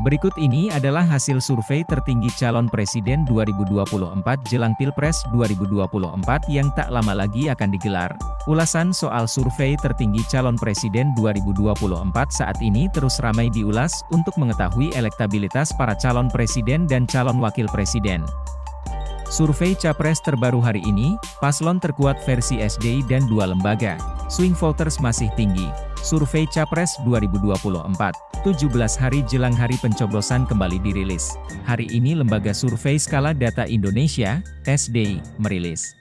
Berikut ini adalah hasil survei tertinggi calon presiden 2024 jelang Pilpres 2024 yang tak lama lagi akan digelar. Ulasan soal survei tertinggi calon presiden 2024 saat ini terus ramai diulas untuk mengetahui elektabilitas para calon presiden dan calon wakil presiden. Survei Capres terbaru hari ini, paslon terkuat versi SDI dan dua lembaga, swing voters masih tinggi. Survei Capres 2024, 17 hari jelang hari pencoblosan kembali dirilis. Hari ini Lembaga Survei Skala Data Indonesia, SDI, merilis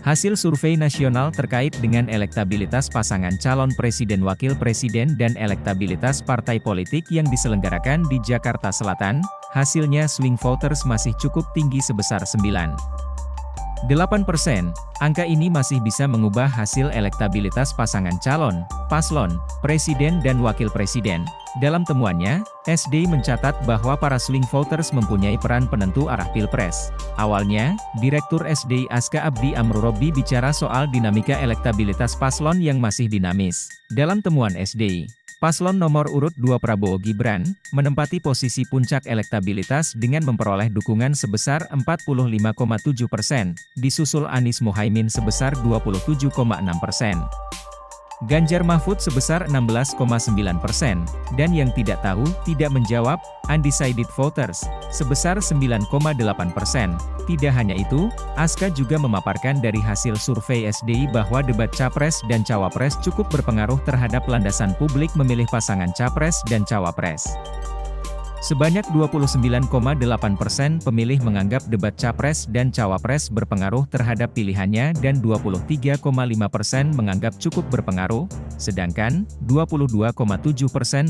hasil survei nasional terkait dengan elektabilitas pasangan calon presiden wakil presiden dan elektabilitas partai politik yang diselenggarakan di Jakarta Selatan. Hasilnya swing voters masih cukup tinggi sebesar 9,8%. Angka ini masih bisa mengubah hasil elektabilitas pasangan calon, paslon, presiden dan wakil presiden. Dalam temuannya, SDI mencatat bahwa para swing voters mempunyai peran penentu arah Pilpres. Awalnya, Direktur SDI Aska Abdi Amrurobi bicara soal dinamika elektabilitas paslon yang masih dinamis. Dalam temuan SDI, paslon nomor urut 2 Prabowo Gibran, menempati posisi puncak elektabilitas dengan memperoleh dukungan sebesar 45,7%, disusul Anies Mohaimin sebesar 27,6%. Ganjar Mahfud sebesar 16,9%, dan yang tidak tahu, tidak menjawab, undecided voters, sebesar 9,8%. Tidak hanya itu, Aska juga memaparkan dari hasil survei SDI bahwa debat Capres dan Cawapres cukup berpengaruh terhadap landasan publik memilih pasangan Capres dan Cawapres. Sebanyak 29,8% pemilih menganggap debat Capres dan Cawapres berpengaruh terhadap pilihannya dan 23,5% menganggap cukup berpengaruh, sedangkan 22,7%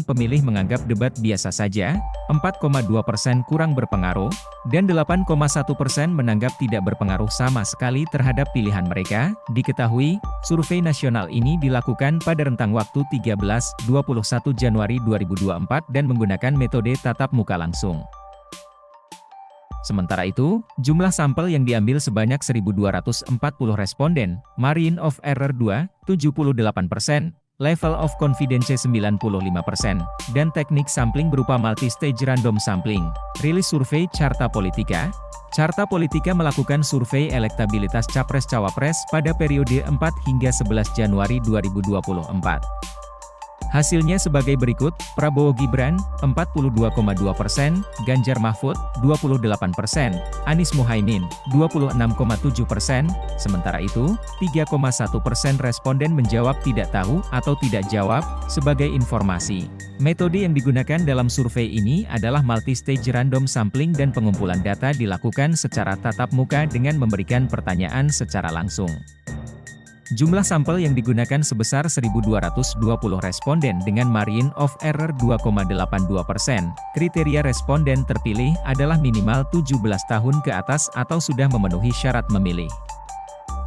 pemilih menganggap debat biasa saja, 4,2% kurang berpengaruh, dan 8,1% menganggap tidak berpengaruh sama sekali terhadap pilihan mereka. Diketahui, survei nasional ini dilakukan pada rentang waktu 13-21 Januari 2024 dan menggunakan metode tatap muka langsung. Sementara itu, jumlah sampel yang diambil sebanyak 1.240 responden, margin of error 2,78%, level of confidence 95%, dan teknik sampling berupa multi-stage random sampling. Rilis survei Carta Politika. Carta Politika melakukan survei elektabilitas Capres-Cawapres pada periode 4 hingga 11 Januari 2024. Hasilnya sebagai berikut, Prabowo Gibran, 42,2%, Ganjar Mahfud, 28%, Anies Mohaimin, 26,7%, sementara itu, 3,1% responden menjawab tidak tahu atau tidak jawab. Sebagai informasi, metode yang digunakan dalam survei ini adalah multi-stage random sampling dan pengumpulan data dilakukan secara tatap muka dengan memberikan pertanyaan secara langsung. Jumlah sampel yang digunakan sebesar 1.220 responden dengan margin of error 2,82%. Kriteria responden terpilih adalah minimal 17 tahun ke atas atau sudah memenuhi syarat memilih.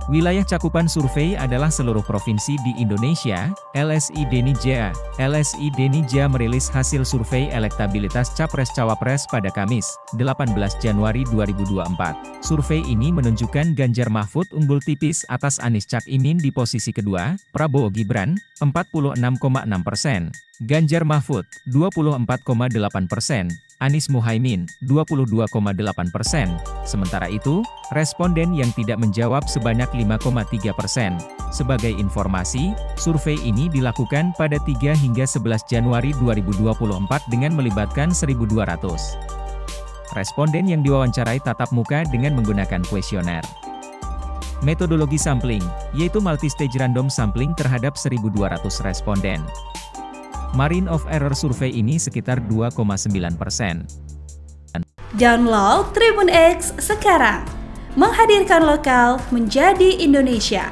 Wilayah cakupan survei adalah seluruh provinsi di Indonesia. LSI Denija. LSI Denija merilis hasil survei elektabilitas Capres-Cawapres pada Kamis, 18 Januari 2024. Survei ini menunjukkan Ganjar Mahfud unggul tipis atas Anies Cak Imin di posisi kedua, Prabowo Gibran, 46,6%, Ganjar Mahfud, 24,8%, Anies Mohaimin, 22,8%. Sementara itu, responden yang tidak menjawab sebanyak 5,3%. Sebagai informasi, survei ini dilakukan pada 3 hingga 11 Januari 2024 dengan melibatkan 1.200 responden yang diwawancarai tatap muka dengan menggunakan kuesioner. Metodologi sampling, yaitu multi-stage random sampling terhadap 1.200 responden. Margin of error survei ini sekitar 2,9%. Download Tribun X sekarang, menghadirkan lokal menjadi Indonesia.